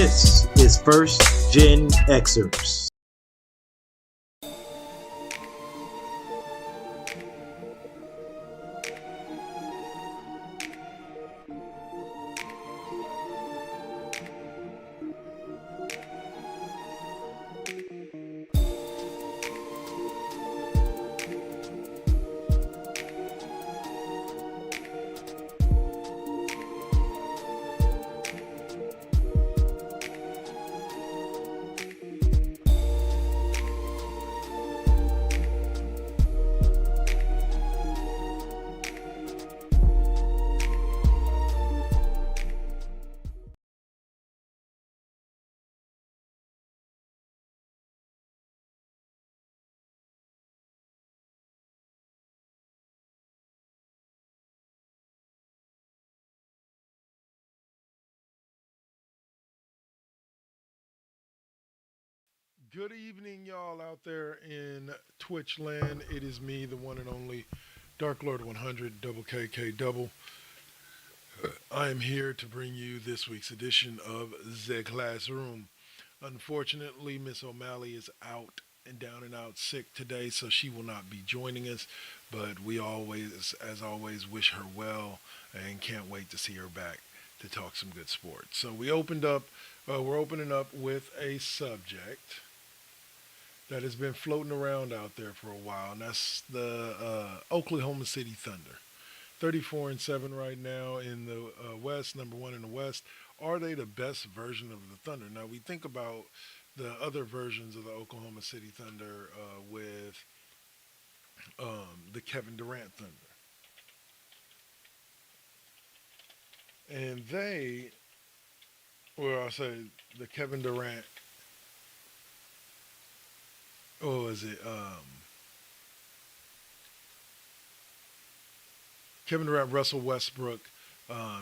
This is First GenXers. Good evening, y'all out there in Twitch land. It is me, the one and only Dark Lord 100, double KK double. I am here to bring you this week's edition of The Classroom. Unfortunately, Miss OMalley is out and down and out sick today, so she will not be joining us. But we always, as always, wish her well and can't wait to see her back to talk some good sports. So we're opening up with a subject that has been floating around out there for a while, and that's the Oklahoma City Thunder. 34-7 right now in the West, number one in the West. Are they the best version of the Thunder? Now we think about the other versions of the Oklahoma City Thunder with the Kevin Durant Thunder, and or I'll say the Kevin Durant. Oh, is it Kevin Durant, Russell Westbrook,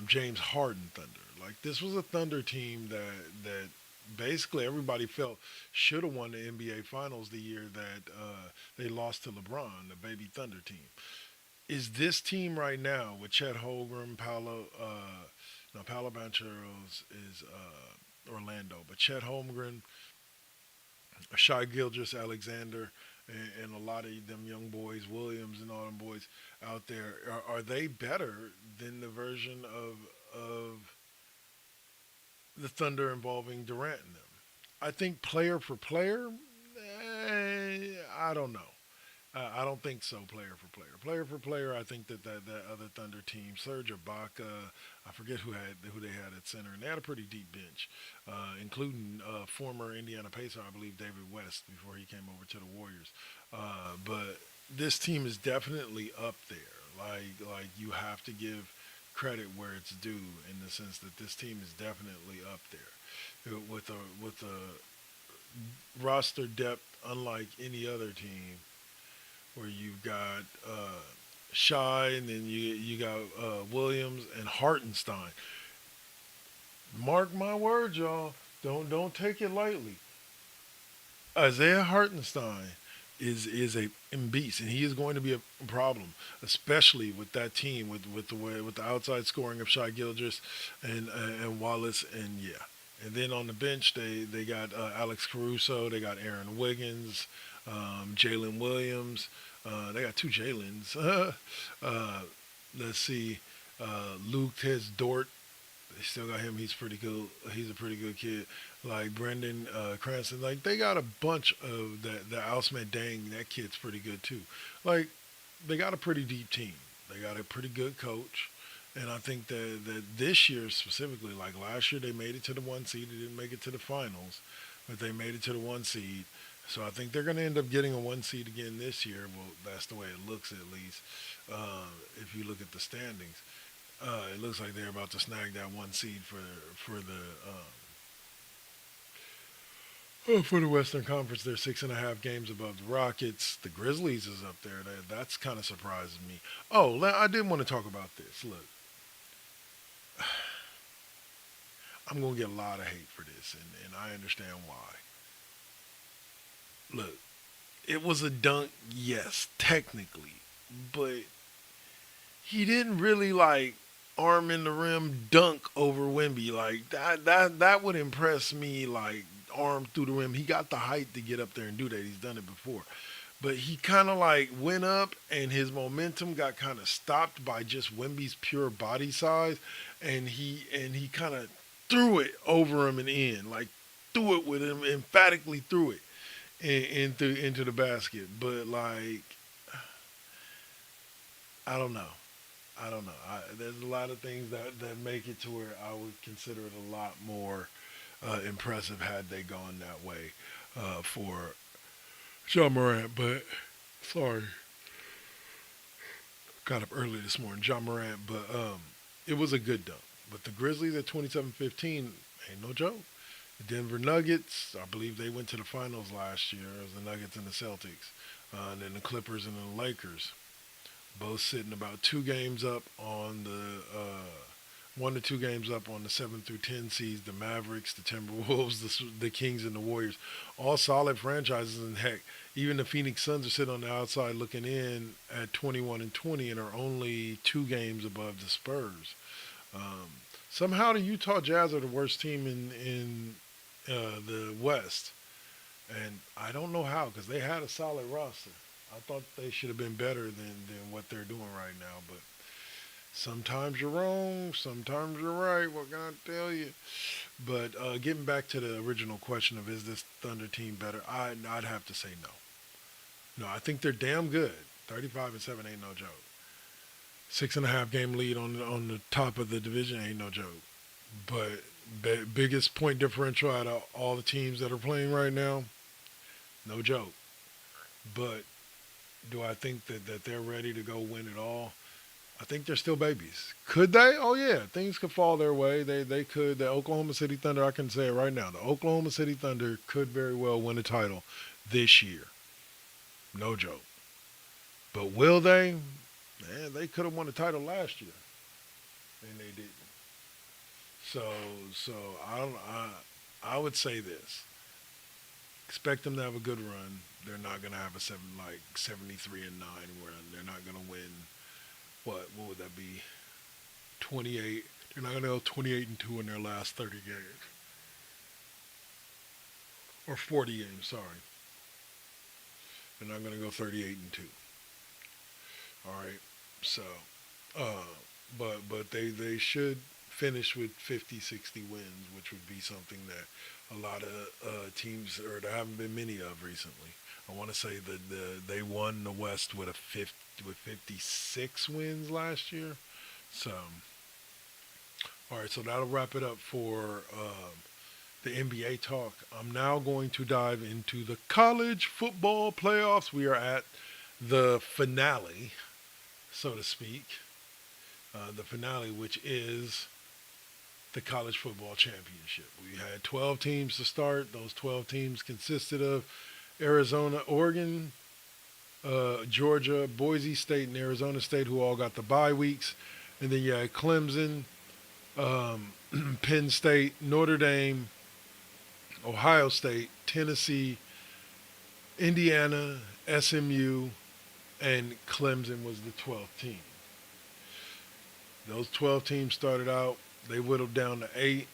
James Harden Thunder? Like this was a Thunder team that basically everybody felt should have won the NBA Finals the year that they lost to LeBron, the baby Thunder team. Is this team right now with Chet Holmgren, Paolo Bancheros is Orlando, but Chet Holmgren, Shai Gilgis Alexander, and a lot of them young boys, Williams and all them boys out there, are they better than the version of the Thunder involving Durant in them? I think player for player, I don't know. I don't think so. Player for player. I think that other Thunder team, Serge Ibaka, I forget who they had at center, and they had a pretty deep bench, including former Indiana Pacer, I believe David West, before he came over to the Warriors. But this team is definitely up there. Like you have to give credit where it's due in the sense that this team is definitely up there with a roster depth unlike any other team where you've got Shy, and then you got Williams and Hartenstein. Mark my words, y'all. Don't take it lightly. Isaiah Hartenstein is a beast, and he is going to be a problem, especially with that team with the outside scoring of Shai Gilgis and Wallace, and yeah. And then on the bench, they got Alex Caruso, they got Aaron Wiggins, Jalen Williams. They got two Jalen's. Let's see, Luke Tez Dort. They still got him. He's pretty good. He's a pretty good kid. Like Brendan Cranston. Like they got a bunch of that. The Ausman Dang, that kid's pretty good too. Like they got a pretty deep team. They got a pretty good coach. And I think that this year specifically, like last year, they made it to the one seed. They didn't make it to the finals, but they made it to the one seed. So I think they're going to end up getting a one seed again this year. Well, that's the way it looks at least. If you look at the standings, it looks like they're about to snag that one seed for the Western Conference. They're 6.5 games above the Rockets. The Grizzlies is up there. That's kind of surprising me. Oh, I did want to talk about this. Look, I'm going to get a lot of hate for this, and I understand why. Look, it was a dunk, yes, technically, but he didn't really like arm in the rim dunk over Wemby. Like that would impress me. Like arm through the rim. He got the height to get up there and do that. He's done it before. But he kind of like went up and his momentum got kind of stopped by just Wemby's pure body size, and he kind of threw it over him and in, like threw it with him, emphatically threw it into the basket. But like I don't know. I don't know. There's a lot of things that make it to where I would consider it a lot more impressive had they gone that way for John Morant. But sorry, got up early this morning, John Morant. But it was a good dunk. But the Grizzlies at 27-15 ain't no joke. The Denver Nuggets, I believe they went to the finals last year. It was the Nuggets and the Celtics, and then the Clippers and the Lakers. Both sitting about 2 games up on the 1 to 2 games up on the 7 through 10 seeds. The Mavericks, the Timberwolves, the Kings, and the Warriors. All solid franchises, and heck, even the Phoenix Suns are sitting on the outside looking in at 21-20 and are only 2 games above the Spurs. Somehow the Utah Jazz are the worst team in the West, and I don't know how because they had a solid roster. I thought they should have been better than what they're doing right now. But sometimes you're wrong, sometimes you're right. What can I tell you? But getting back to the original question of is this Thunder team better, I'd have to say no. No, I think they're damn good. 35-7 ain't no joke. 6.5 game lead on the top of the division ain't no joke. But biggest point differential out of all the teams that are playing right now, no joke. But do I think that they're ready to go win it all? I think they're still babies. Could they? Oh, yeah. Things could fall their way. They could. The Oklahoma City Thunder, I can say it right now. The Oklahoma City Thunder could very well win a title this year. No joke. But will they? Man, they could have won a title last year. And they didn't. So I would say this. Expect them to have a good run. They're not gonna have a 73-9 where they're not gonna win. What would that be? 28. They're not gonna go 28-2 in their last 30 games or 40 games. Sorry, they're not gonna go 38-2. All right. So, but they should finish with 50, 60 wins, which would be something that a lot of teams, or there haven't been many of recently. I want to say that they won the West with 56 wins last year. So, all right, so that'll wrap it up for the NBA talk. I'm now going to dive into the college football playoffs. We are at the finale, so to speak. The finale, which is the college football championship. We had 12 teams to start. Those 12 teams consisted of Arizona, Oregon, Georgia, Boise State, and Arizona State, who all got the bye weeks. And then you had Clemson, Penn State, Notre Dame, Ohio State, Tennessee, Indiana, SMU, and Clemson was the 12th team. Those 12 teams started out, they whittled down to 8,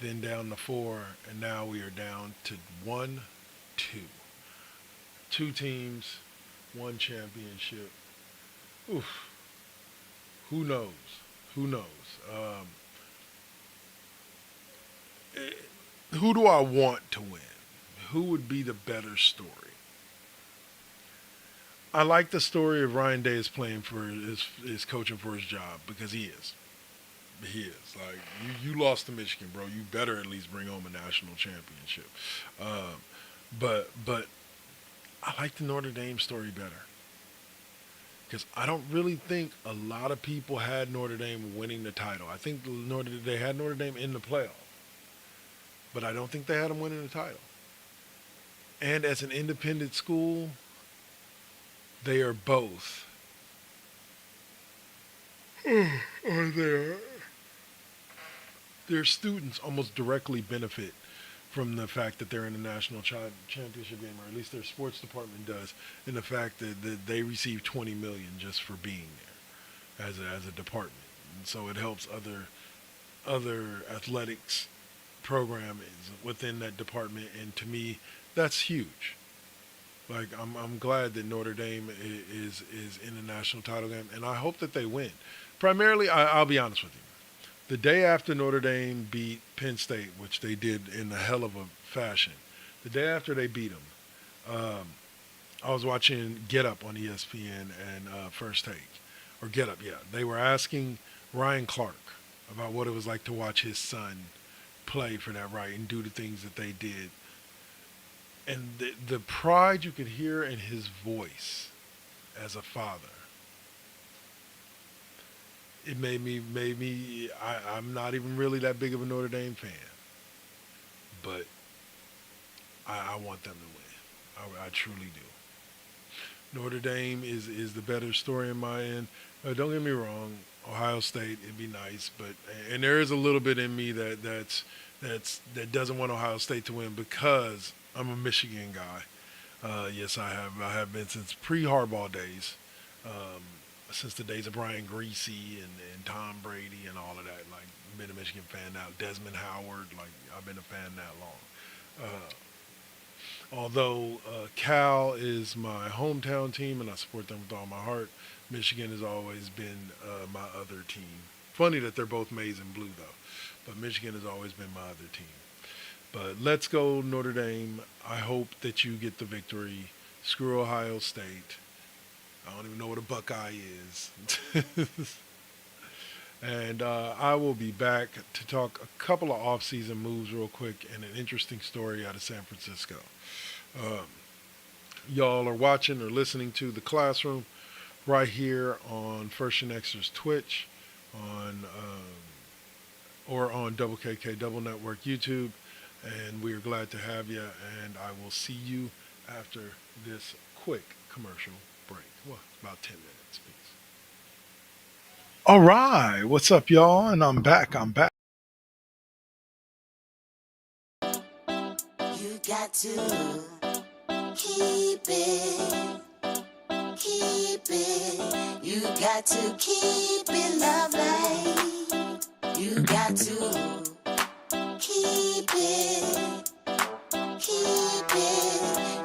then down to 4, and now we are down to 1, 2. 2 teams, 1 championship. Oof. Who knows? Who knows? Who do I want to win? Who would be the better story? I like the story of Ryan Day is playing for his coaching for his job because he is. He is. Like, you lost to Michigan, bro. You better at least bring home a national championship. But I like the Notre Dame story better because I don't really think a lot of people had Notre Dame winning the title. I think they had Notre Dame in the playoff, but I don't think they had them winning the title. And as an independent school, they are both. Their students almost directly benefit from the fact that they're in the national championship game, or at least their sports department does, and the fact that they receive $20 million just for being there as a department. And so it helps other athletics programs within that department, and to me, that's huge. Like I'm glad that Notre Dame is in the national title game, and I hope that they win. Primarily, I'll be honest with you. The day after Notre Dame beat Penn State, which they did in a hell of a fashion, the day after they beat them, I was watching Get Up on ESPN and First Take, or Get Up, yeah. They were asking Ryan Clark about what it was like to watch his son play for that right and do the things that they did. And the pride you could hear in his voice as a father, it I'm not even really that big of a Notre Dame fan, but I want them to win. I truly do. Notre Dame is the better story in my end. Don't get me wrong, Ohio State, it'd be nice, but and there is a little bit in me that doesn't want Ohio State to win because I'm a Michigan guy. Yes, I have. I have been since pre-Harbaugh days, um, since the days of Brian Greasy and Tom Brady and all of that. Like, been a Michigan fan now. Desmond Howard, like I've been a fan that long. Although Cal is my hometown team and I support them with all my heart, Michigan has always been my other team. Funny that they're both maize and blue though, but Michigan has always been my other team. But let's go Notre Dame. I hope that you get the victory. Screw Ohio State. I don't even know what a Buckeye is. And I will be back to talk a couple of off-season moves real quick and an interesting story out of San Francisco. Um, y'all are watching or listening to The Classroom right here on First GenXers Twitch, or on Double KK Double Network YouTube. And we are glad to have you. And I will see you after this quick commercial break. Well, about 10 minutes, please. All right, what's up, y'all? And I'm back. You got to keep it, you got to keep it lovely. You got to keep it,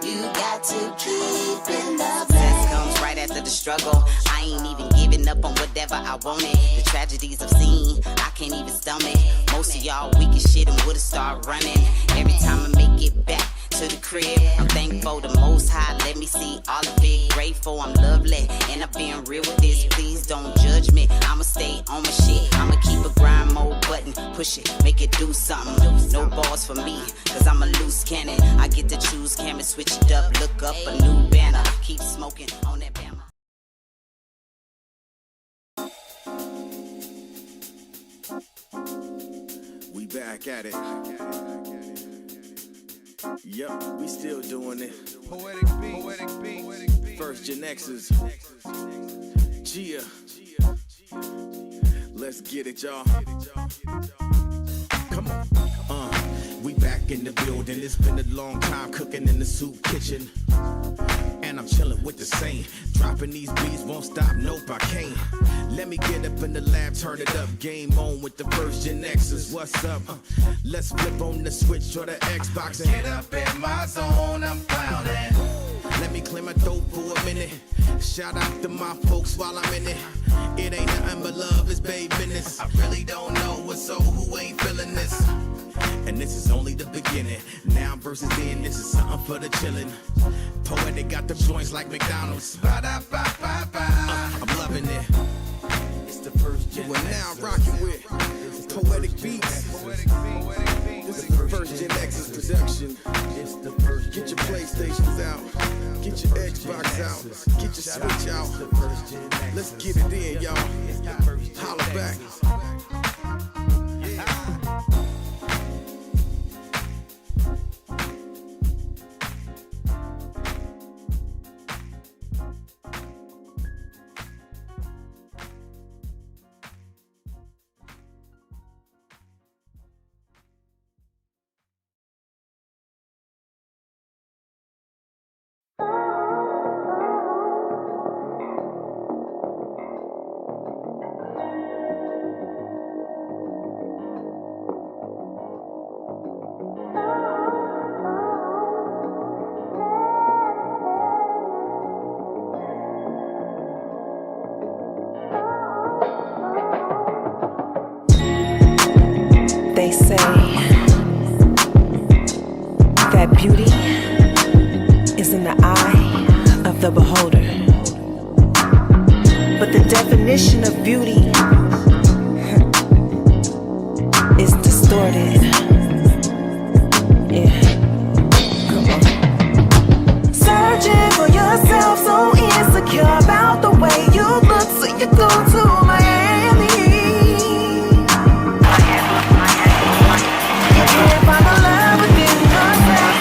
you got to keep it lovely. Success comes right after the struggle. I ain't even giving up on whatever I wanted. The tragedies I've seen, I can't even stomach. Most of y'all weak as shit and would've started running. Every time I make it back to the crib, I'm thankful the Most High let me see all of it. Grateful I'm lovely, and I'm being real with this. Please don't judge me, I'ma stay on my shit. I'ma keep a grind mode button, push it, make it do something. No balls for me, cause I'm a loose cannon. I get to choose, camera, switch it up, look up a new banner. Keep smoking on that bama. We back at it. Yup, we still doing it. Poetic beat. First GenXers. Gia. Let's get it, y'all. Come on. We back in the building. It's been a long time cooking in the soup kitchen. And I'm chilling with the same. Dropping these beats won't stop, nope, I can't. Let me get up in the lab, turn it up. Game on with the first GenXers. What's up? Let's flip on the switch or the Xbox and get up in my zone, I'm clowning. Let me clear my throat for a minute. Shout out to my folks while I'm in it. It ain't nothing but love, it's babe business. I really don't know what's so who ain't feeling this. And this is only the beginning. Now versus then, this is something for the chillin'. Poetic got the joints like McDonald's. I'm loving it. It's the first gen. We're now rocking with Poetic Beats. This is the first GenXers production. Get your PlayStations out. Get your Xbox out. Get your Switch out. Let's get it in, y'all. Holla back. say that beauty is in the eye of the beholder. But the definition of beauty is distorted. Yeah. Come on. Searching for yourself, so insecure about the way you look, so you go to Miami. You can't find the love within yourself.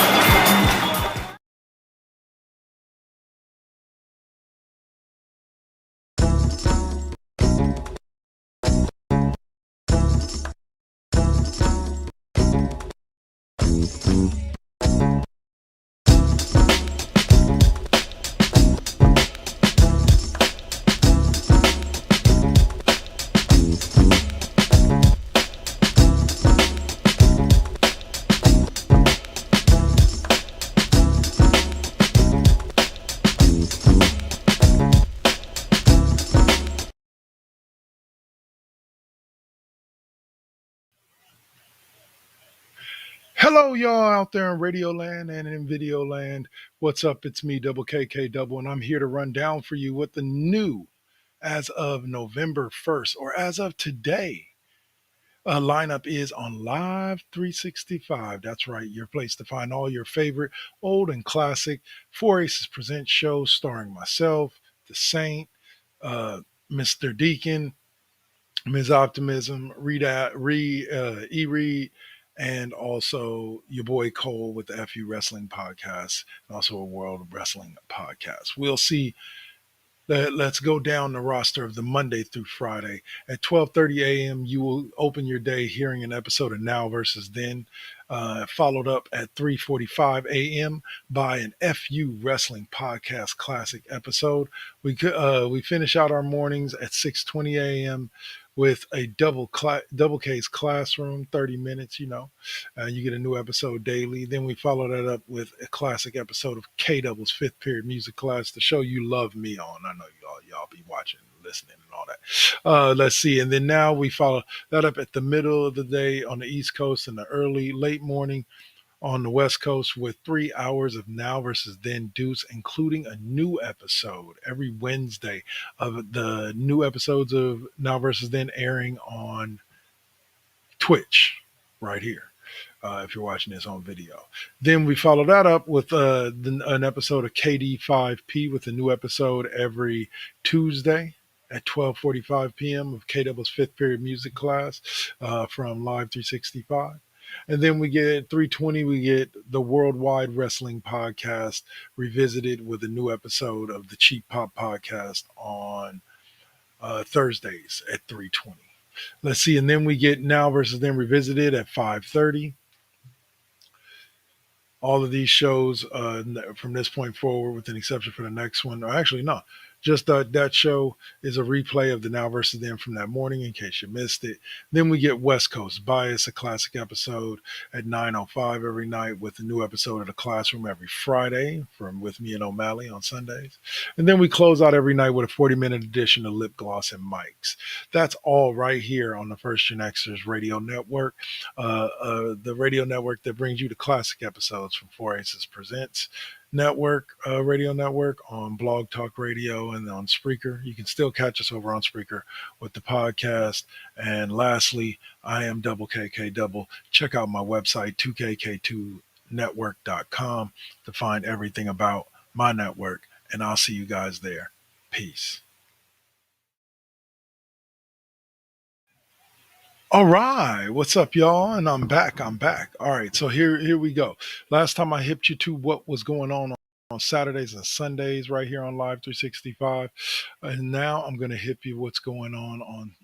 Hello, y'all out there in Radio Land and in Video Land. What's up? It's me, Double KK Double, and I'm here to run down for you what the new, as of November 1st, or as of today, lineup is on Live 365. That's right, your place to find all your favorite old and classic 4 Aces Present shows starring myself, The Saint, uh, Mr. Deacon, Ms. Optimism, E Reed, and also your boy Cole with the FU Wrestling Podcast, and also a World Wrestling Podcast. We'll see. Let's go down the roster of the Monday through Friday. At 12:30 a.m., you will open your day hearing an episode of Now versus Then, followed up at 3:45 a.m. by an FU Wrestling Podcast Classic episode. We finish out our mornings at 6:20 a.m. with a double case classroom, 30 minutes. You get a new episode daily. Then we follow that up with a classic episode of K Double's fifth period music class, the show you love me on. I know y'all be watching, listening, and all that. Let's see, and then now we follow that up at the middle of the day on the East Coast and the late morning on the West Coast with 3 hours of Now versus Then Deuce, including a new episode every Wednesday of the new episodes of Now versus Then airing on Twitch right here. If you're watching this on video. Then we follow that up with an episode of KD5P with a new episode every Tuesday at 12:45 p.m. of KW's fifth period music class from Live 365. And then we get 3:20, we get the Worldwide Wrestling Podcast revisited with a new episode of the Cheap Pop Podcast on Thursdays at 3:20. Let's see, and then we get Now versus Then revisited at 5:30. All of these shows from this point forward, with an exception for the next one. Or actually, no, just that show is a replay of the Now versus Then from that morning in case you missed it. Then we get West Coast Bias, a classic episode at 9:05 every night with a new episode of The Classroom every Friday with me and OMalley on Sundays. And then we close out every night with a 40-minute edition of Lip Gloss and Mics. That's all right here on the First GenXers Radio Network, the radio network that brings you the classic episodes from 4 Aces Presents Radio Network on Blog Talk Radio and on Spreaker. You can still catch us over on Spreaker with the podcast. And lastly, I am Double KK Double. Check out my website, 2kk2network.com, to find everything about my network. And I'll see you guys there. Peace. All right, what's up, y'all? And I'm back. All right, so here we go. Last time I hipped you to what was going on Saturdays and Sundays right here on Live 365, and now I'm going to hip you what's going on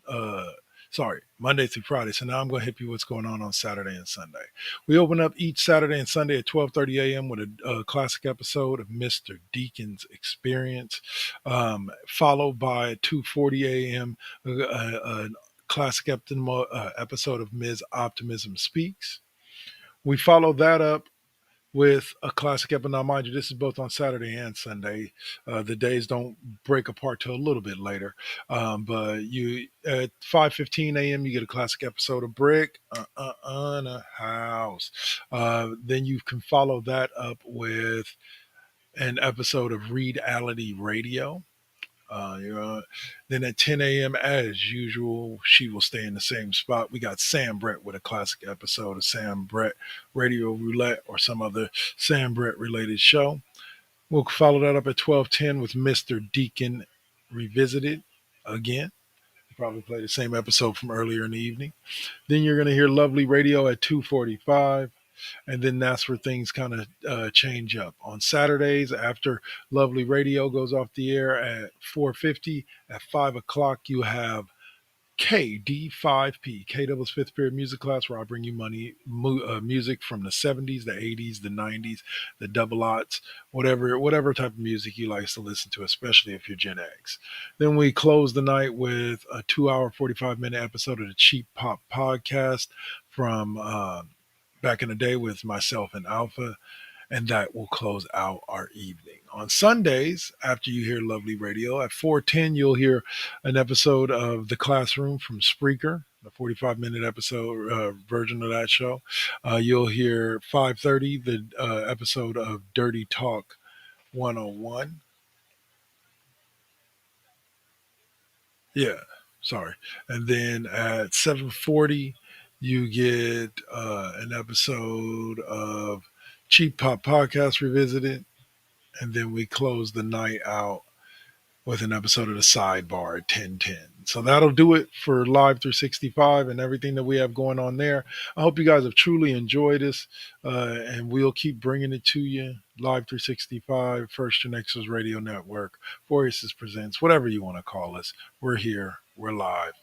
Monday through Friday. So now I'm going to hip you what's going on Saturday and Sunday. We open up each Saturday and Sunday at 12:30 a.m. with a classic episode of Mr. Deacon's Experience, followed by at 2:40 a.m. a classic episode of Ms. Optimism Speaks. We follow that up with a classic episode. Now, mind you, this is both on Saturday and Sunday. The days don't break apart till a little bit later. But you at 5:15 a.m. you get a classic episode of Brick in a House. Then you can follow that up with an episode of Reality Radio. You know, then at 10 a.m. as usual, she will stay in the same spot. We got Sam Brett with a classic episode of Sam Brett Radio Roulette or some other Sam Brett related show. We'll follow that up at 12:10 with Mr. Deacon Revisited again. Probably play the same episode from earlier in the evening. Then you're going to hear Lovely Radio at 2:45. And then that's where things kind of change up. On Saturdays, after Lovely Radio goes off the air at 4:50, at 5 o'clock, you have KD5P, K Double's fifth period music class, where I bring you music from the 70s, the 80s, the 90s, the double aughts, whatever type of music you like to listen to, especially if you're Gen X. Then we close the night with a 2-hour, 45-minute episode of the Cheap Pop podcast from back in the day with myself and Alpha, and that will close out our evening. On Sundays, after you hear Lovely Radio, at 4:10, you'll hear an episode of The Classroom from Spreaker, the 45-minute episode version of that show. You'll hear 5:30, the episode of Dirty Talk 101. Yeah, sorry. And then at 7:40, you get an episode of Cheap Pop Podcast Revisited. And then we close the night out with an episode of the Sidebar at 10:10. So that'll do it for Live 365 and everything that we have going on there. I hope you guys have truly enjoyed this, and we'll keep bringing it to you. Live 365, First GenXers Radio Network, Voices Presents, whatever you want to call us. We're here, we're live,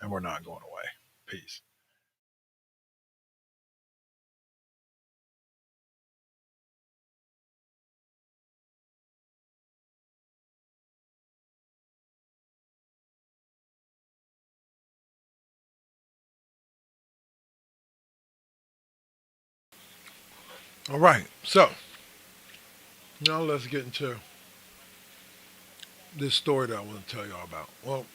and we're not going away. Peace. All right, so now let's get into this story that I want to tell y'all about. Well,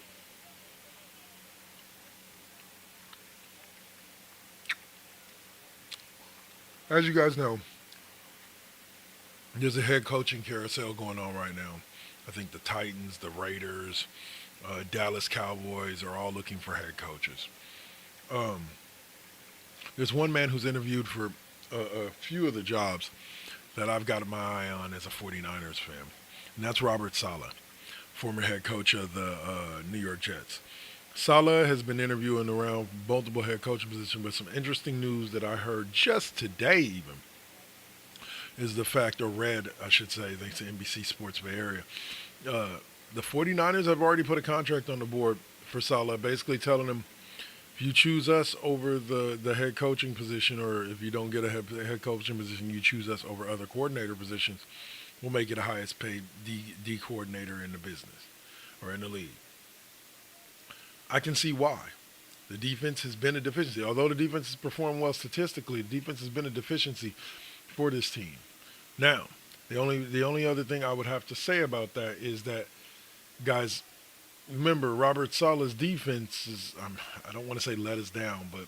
as you guys know, there's a head coaching carousel going on right now. I think the Titans, the Raiders, Dallas Cowboys are all looking for head coaches. Um, there's one man who's interviewed for a few of the jobs that I've got my eye on as a 49ers fan, and that's Robert Saleh, former head coach of the New York Jets. Saleh has been interviewing around multiple head coaching positions, but some interesting news that I heard just today even is the fact, or read, I should say, thanks to NBC Sports Bay Area, the 49ers have already put a contract on the board for Saleh, basically telling him, if you choose us over the head coaching position, or if you don't get a head coaching position, you choose us over other coordinator positions, we'll make you the highest paid D coordinator in the business or in the league. I can see why. The defense has been a deficiency. Although the defense has performed well statistically, the defense has been a deficiency for this team. Now, the only other thing I would have to say about that is that, guys, remember, Robert Saleh's defense is, I don't want to say let us down, but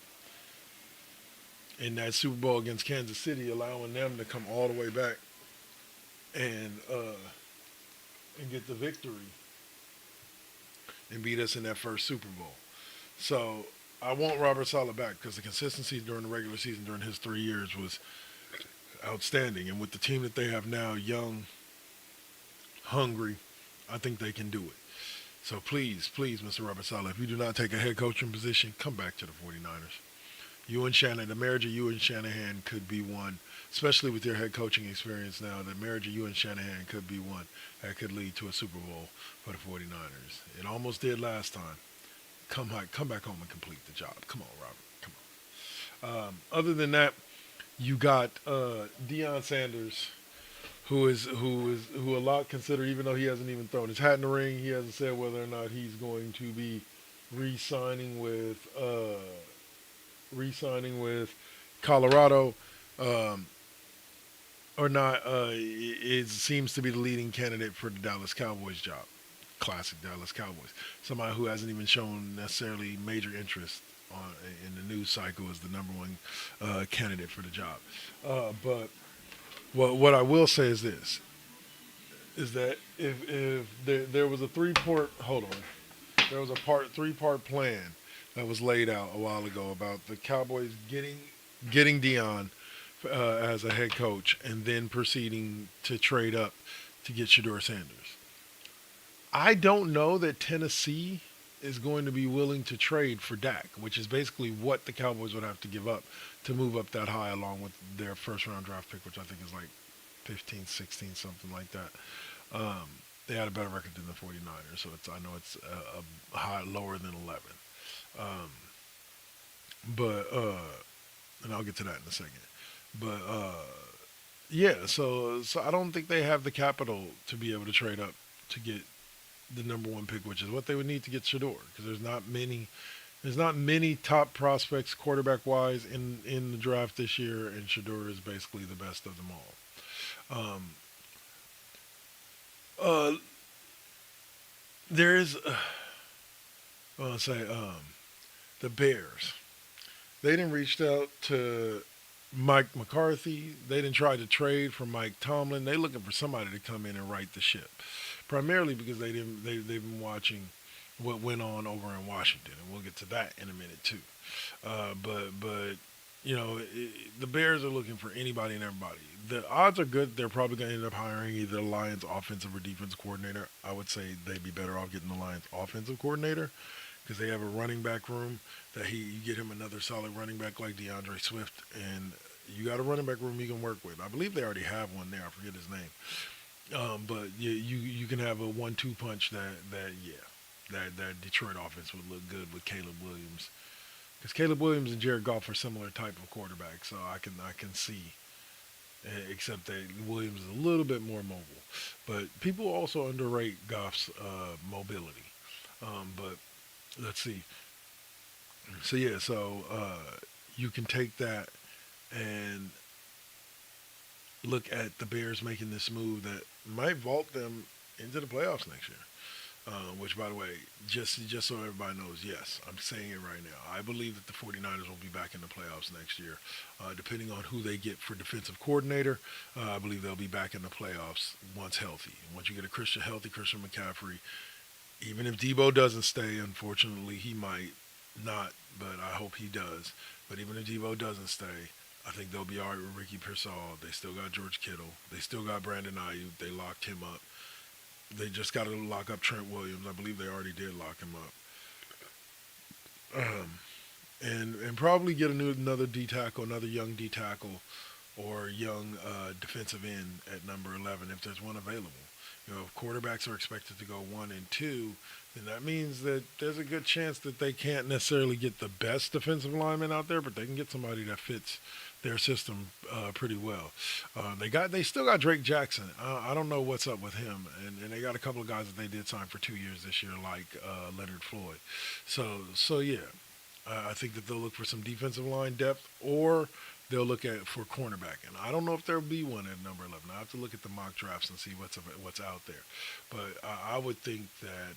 in that Super Bowl against Kansas City, allowing them to come all the way back and get the victory and beat us in that first Super Bowl. So I want Robert Saleh back because the consistency during the regular season during his 3 years was outstanding. And with the team that they have now, young, hungry, I think they can do it. So please, Mr. Robert Saleh, if you do not take a head coaching position, come back to the 49ers. The marriage of you and Shanahan could be one, especially with your head coaching experience now, the marriage of you and Shanahan could be one that could lead to a Super Bowl for the 49ers. It almost did last time. Come back home and complete the job. Come on, Robert. Come on. Other than that, you got Deion Sanders, who a lot consider, even though he hasn't even thrown his hat in the ring, he hasn't said whether or not he's going to be re-signing with Colorado. or not, it seems to be the leading candidate for the Dallas Cowboys job. Classic Dallas Cowboys. Somebody who hasn't even shown necessarily major interest on in the news cycle is the number one candidate for the job. But what I will say is this: is that if there was a there was a 3-part plan that was laid out a while ago about the Cowboys getting Dion as a head coach and then proceeding to trade up to get Shador Sanders. I don't know that Tennessee is going to be willing to trade for Dak, which is basically what the Cowboys would have to give up to move up that high along with their first round draft pick, which I think is like 15, 16, something like that. They had a better record than the 49ers, so I know it's a high lower than 11. Um, but and I'll get to that in a second. But yeah, so I don't think they have the capital to be able to trade up to get the number one pick, which is what they would need to get Shador, because there's not many top prospects quarterback wise in the draft this year, and Shador is basically the best of them all. There is, I want to say, the Bears. They didn't reach out to Mike McCarthy. They didn't try to trade for Mike Tomlin. They're looking for somebody to come in and right the ship, primarily because they've been watching what went on over in Washington, and we'll get to that in a minute too. But you know, the Bears are looking for anybody and everybody. The odds are good they're probably going to end up hiring either the Lions offensive or defensive coordinator. I would say they'd be better off getting the Lions offensive coordinator because they have a running back room that you get him another solid running back like DeAndre Swift, and you got a running back room you can work with. I believe they already have one there. I forget his name. But you can have a 1-2 punch that Detroit offense would look good with Caleb Williams. Because Caleb Williams and Jared Goff are similar type of quarterbacks, so I can see, except that Williams is a little bit more mobile. But people also underrate Goff's mobility. But let's see. So yeah, you can take that and look at the Bears making this move that might vault them into the playoffs next year. Which, by the way, just so everybody knows, yes, I'm saying it right now. I believe that the 49ers will be back in the playoffs next year. Depending on who they get for defensive coordinator, I believe they'll be back in the playoffs once healthy. Once you get a healthy Christian McCaffrey, even if Debo doesn't stay, unfortunately, he might not, but I hope he does. But even if Debo doesn't stay, I think they'll be all right with Ricky Pearsall. They still got George Kittle. They still got Brandon Ayuk. They locked him up. They just got to lock up Trent Williams. I believe they already did lock him up. And probably get another D tackle, another young D tackle, or young defensive end at number 11 if there's one available. You know, if quarterbacks are expected to go 1 and 2, then that means that there's a good chance that they can't necessarily get the best defensive lineman out there, but they can get somebody that fits their system pretty well. They still got Drake Jackson. I don't know what's up with him, and they got a couple of guys that they did sign for 2 years this year, like Leonard Floyd. So yeah, I think that they'll look for some defensive line depth, or they'll look for cornerback. And I don't know if there'll be one at number 11. I have to look at the mock drafts and see what's out there. But I would think that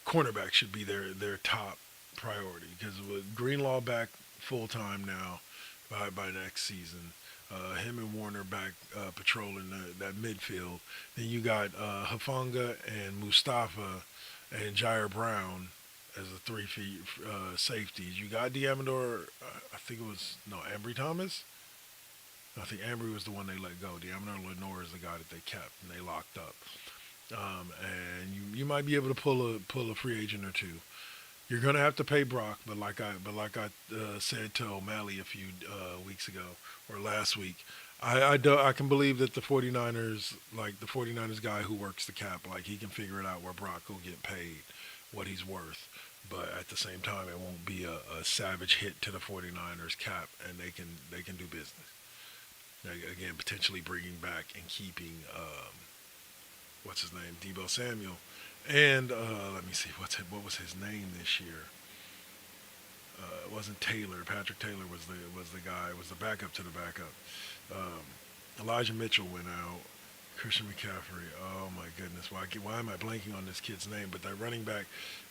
cornerback should be their top priority, because with Greenlaw back full time now by next season, him and Warner back patrolling that midfield. Then you got Hufanga and Mustafa and Jair Brown as the 3 safeties. You got Diamador, I think it was, Ambry Thomas? I think Ambry was the one they let go. Diamador Lenore is the guy that they kept and they locked up. And you might be able to pull a free agent or two. You're gonna have to pay Brock, but like I said to OMalley a few weeks ago or last week, I can believe that the 49ers, like the 49ers guy who works the cap, like he can figure it out where Brock will get paid what he's worth. But at the same time, it won't be a savage hit to the 49ers cap, and they can do business. Again, potentially bringing back and keeping what's his name, Debo Samuel. And let me see, what was his name this year? It wasn't Taylor. Patrick Taylor was the guy. Was the backup to the backup. Um, Elijah Mitchell went out. Christian McCaffrey. Oh my goodness. Why am I blanking on this kid's name? But that running back,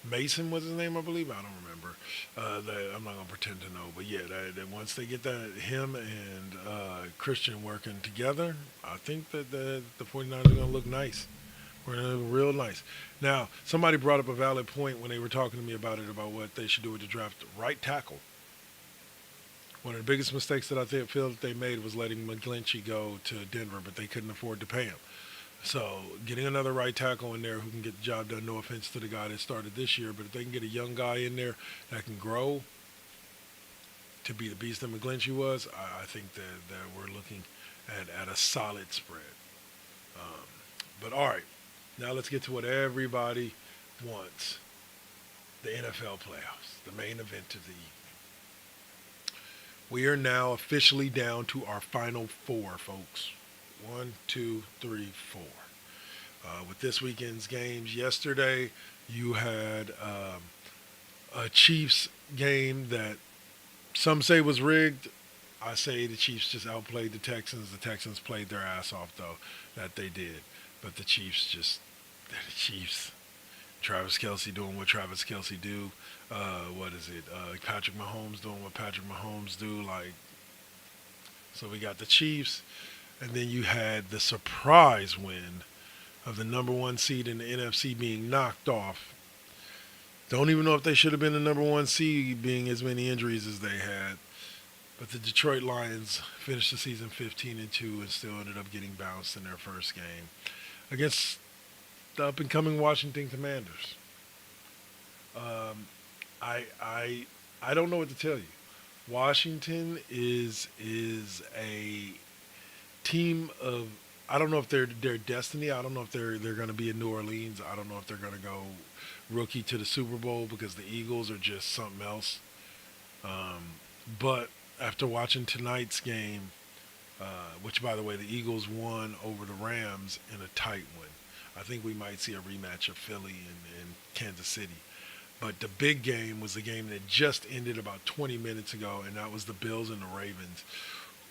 Mason was his name, I believe. I don't remember. I'm not gonna pretend to know. But yeah, that once they get him and Christian working together, I think that the 49ers are gonna look nice. We're gonna look real nice. Now, somebody brought up a valid point when they were talking to me about it, about what they should do with the draft. Right tackle. One of the biggest mistakes that I feel that they made was letting McGlinchey go to Denver, but they couldn't afford to pay him. So getting another right tackle in there who can get the job done, no offense to the guy that started this year, but if they can get a young guy in there that can grow to be the beast that McGlinchey was, I think that we're looking at a solid spread. But all right, now let's get to what everybody wants, the NFL playoffs, the main event of the evening. We are now officially down to our final four, folks. 1, 2, 3, 4. With this weekend's games, yesterday you had a Chiefs game that some say was rigged. I say the Chiefs just outplayed the Texans. The Texans played their ass off, though, that they did. But the Chiefs they're the Chiefs. Travis Kelce doing what Travis Kelce do. Patrick Mahomes doing what Patrick Mahomes do. So we got the Chiefs, and then you had the surprise win of the number one seed in the NFC being knocked off. Don't even know if they should have been the number one seed, being as many injuries as they had. But the Detroit Lions finished the season 15-2 and still ended up getting bounced in their first game against the up-and-coming Washington Commanders. I don't know what to tell you. Washington is a team of, I don't know if they're destiny. I don't know if they're going to be in New Orleans. I don't know if they're going to go rookie to the Super Bowl, because the Eagles are just something else. But after watching tonight's game, which, by the way, the Eagles won over the Rams in a tight one. I think we might see a rematch of Philly and Kansas City. But the big game was the game that just ended about 20 minutes ago, and that was the Bills and the Ravens.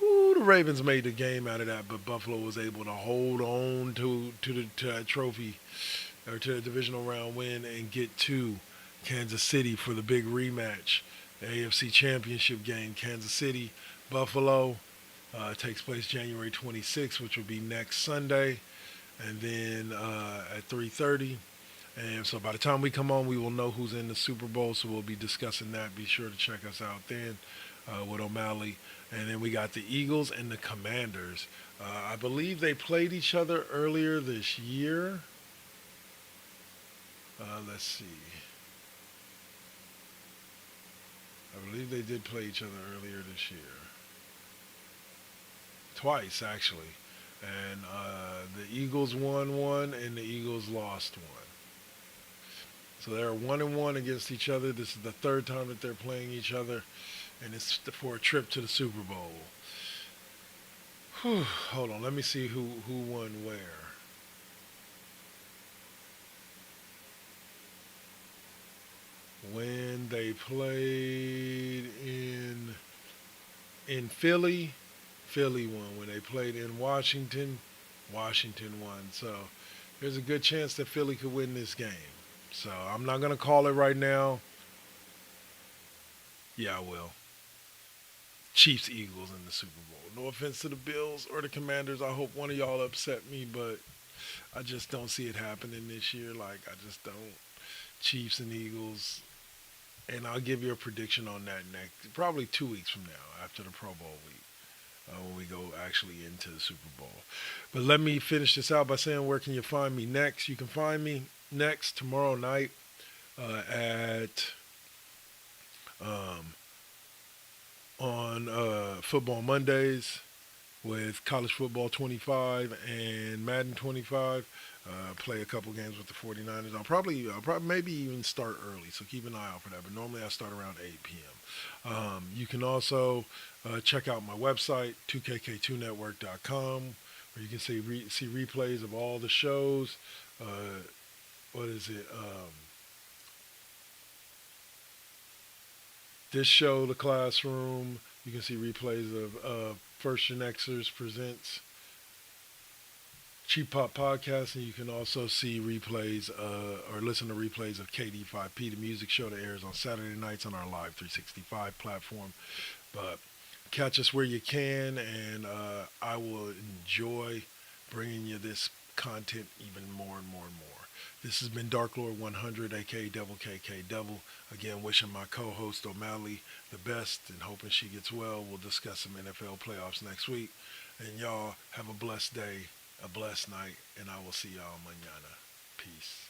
Ooh, the Ravens made the game out of that, but Buffalo was able to hold on to that trophy, or to the divisional round win, and get to Kansas City for the big rematch, the AFC Championship game. Kansas City, Buffalo, takes place January 26th, which will be next Sunday, and then at 3:30. And so by the time we come on, we will know who's in the Super Bowl, so we'll be discussing that. Be sure to check us out then with OMalley. And then we got the Eagles and the Commanders. I believe they played each other earlier this year. Let's see. I believe they did play each other earlier this year. Twice, actually. And the Eagles won one and the Eagles lost one. So they're 1-1 against each other. This is the third time that they're playing each other, and it's for a trip to the Super Bowl. Whew, hold on, let me see who won where. When they played in Philly, Philly won. When they played in Washington, Washington won. So there's a good chance that Philly could win this game. So I'm not going to call it right now. Yeah, I will. Chiefs, Eagles in the Super Bowl. No offense to the Bills or the Commanders. I hope one of y'all upset me, but I just don't see it happening this year. I just don't. Chiefs and Eagles. And I'll give you a prediction on that next, probably 2 weeks from now, after the Pro Bowl week, when we go actually into the Super Bowl. But let me finish this out by saying, where can you find me next? You can find me next tomorrow night on Football Mondays with College Football 25 and Madden 25. Play a couple games with the 49ers. I'll probably maybe even start early, so keep an eye out for that. But normally I start around 8 p.m. You can also check out my website, 2KK2network.com, where you can see replays of all the shows. This show, The Classroom, you can see replays of First GenXers Presents Cheap Pop Podcast, and you can also see replays or listen to replays of KD5P, the music show that airs on Saturday nights on our Live 365 platform. But catch us where you can, and I will enjoy bringing you this content even more and more and more. This has been Dark Lord 100, aka Devil KK Devil. Again, wishing my co-host OMalley the best and hoping she gets well. We'll discuss some NFL playoffs next week. And y'all have a blessed day, a blessed night, and I will see y'all mañana. Peace.